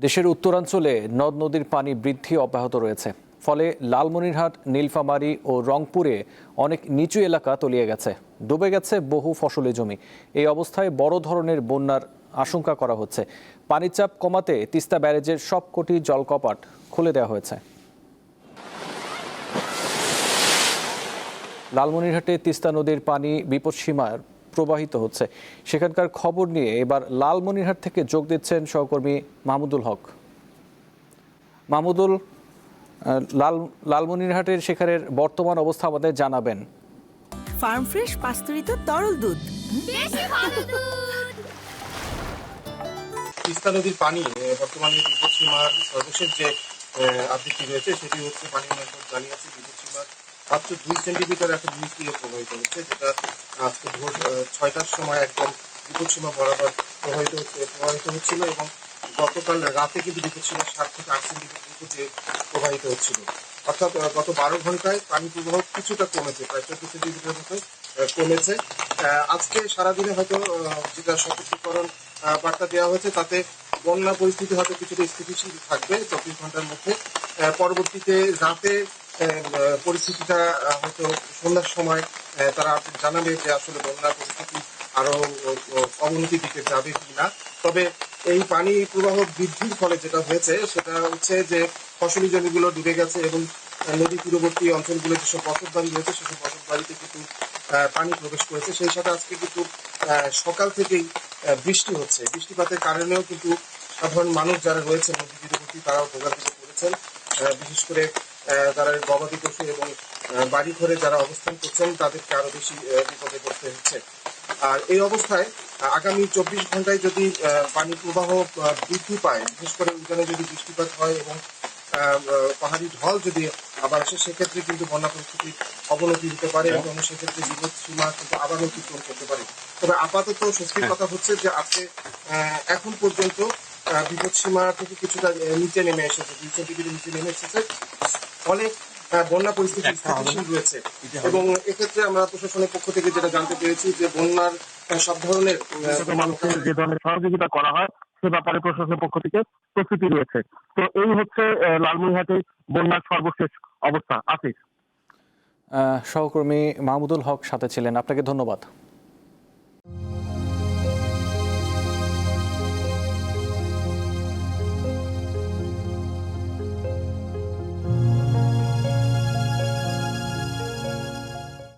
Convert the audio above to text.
দেশের উত্তরাঞ্চলে নদ নদীর পানি বৃদ্ধি অব্যাহত রয়েছে। ফলে লালমনিরহাট, নীলফামারী ও রংপুরে অনেক নিচু এলাকা তলিয়ে গেছে, ডুবে গেছে বহু ফসলি জমি। এই অবস্থায় বড় ধরনের বন্যার আশঙ্কা করা হচ্ছে। পানির চাপ কমাতে তিস্তা ব্যারেজের সবকটি জলকপাট খুলে দেওয়া হয়েছে। লালমনিরহাটে তিস্তা নদীর পানি বিপদসীমার প্রবাহিত হচ্ছে। সেখানকার খবর নিয়ে এবার লালমনিরহাট থেকে যোগ দিচ্ছেন সহকর্মী মাহমুদুল হক। মাহমুদুল, লালমনিরহাটের সেখানের বর্তমান অবস্থা আমাদের জানাবেন। ফার্ম ফ্রেশ পাস্তুরিত তরল দুধ, বেশি ভালো দুধ। তিস্তা নদীর পানি বর্তমানে বিপদসীমার সর্বশেষ যে আপডেটটি রয়েছে সেটি হচ্ছে পানি উন্নয়ন বোর্ড জানিয়েছে বিপদসীমার মাত্র 2 সেন্টিমিটার এখন নিচ দিয়ে প্রবাহিত হচ্ছে, যেটা আজকে ভোর 6টার সময় একদম বিপদসীমা বরাবর প্রবাহিত হচ্ছিল এবং গতকাল রাতে কিন্তু বিপদসীমা 7 থেকে 8 সেন্টিমিটার নিচে প্রবাহিত হচ্ছিল। অর্থাৎ গত 12 ঘন্টায় পানি প্রবাহ কিছুটা কমেছে, প্রায় 14 সেন্টিমিটার মতো কমেছে। আজকে সারাদিনে হয়তো যেটা সতর্কীকরণ বার্তা দেওয়া হয়েছে তাতে বন্যা পরিস্থিতি হয়তো কিছুটা স্থিতিশীল থাকবে 24 ঘন্টার মধ্যে। পরবর্তীতে রাতে পরিস্থিতিটা হয়তো সন্ধ্যার সময় তারা জানাবে যে আসলে বন্যা পরিস্থিতি আরো অবনতির দিকে যাবে কিনা। তবে এই পানি প্রবাহ বৃদ্ধির ফলে যেটা হয়েছে সেটা হচ্ছে যে ফসলি জমিগুলো ডুবে গেছে এবং নদী তীরবর্তী অঞ্চলগুলো যেসব বসত বাড়ি রয়েছে সেসব বসত বাড়িতে কিন্তু পানি প্রবেশ করেছে। সেই সাথে আজকে কিন্তু সকাল থেকেই বৃষ্টি হচ্ছে, বৃষ্টিপাতের কারণেও কিন্তু সাধারণ মানুষ যারা রয়েছে নদী তীরবর্তী তারাও ভোগান্তিতে পড়েছেন। বিশেষ করে যারা গবাদি পশু এবং বাড়ি ঘরে যারা অবস্থান করছেন তাদেরকে আরো বেশি বিপদে পড়তে হচ্ছে। আর এই অবস্থায় আগামী 24 ঘন্টায় যদি পানি প্রবাহ বৃদ্ধি পায়, বিশেষ করে উজানে যদি বৃষ্টিপাত হয় এবং পাহাড়ি ঢল যদি আবার আসে, সেক্ষেত্রে কিন্তু বন্যা পরিস্থিতির অবনতি হতে পারে এবং সেক্ষেত্রে বিপদ সীমা কিন্তু আবারও অতিক্রম করতে পারে। তবে আপাতত স্বস্তির কথা হচ্ছে যে আজকে এখন পর্যন্ত বিপদ সীমা থেকে কিছুটা নিচে নেমে এসেছে, 2 সেন্টিমিটার নিচে নেমে এসেছে। ফলে বন্যা পরিস্থিতি স্থিতিশীল রয়েছে এবং এক্ষেত্রে আমরা প্রশাসনের পক্ষ থেকে যেটা জানতে পেরেছি যে বন্যার সব ধরনের মানুষের যে ধরনের সহযোগিতা করা হয় সে ব্যাপারে প্রশাসনের পক্ষ থেকে প্রস্তুতি রয়েছে। তো এই হচ্ছে লালমনিরহাটে বন্যার সর্বশেষ অবস্থা। আসিফ। সহকর্মী মাহমুদুল হক সাথে ছিলেন, আপনাকে ধন্যবাদ।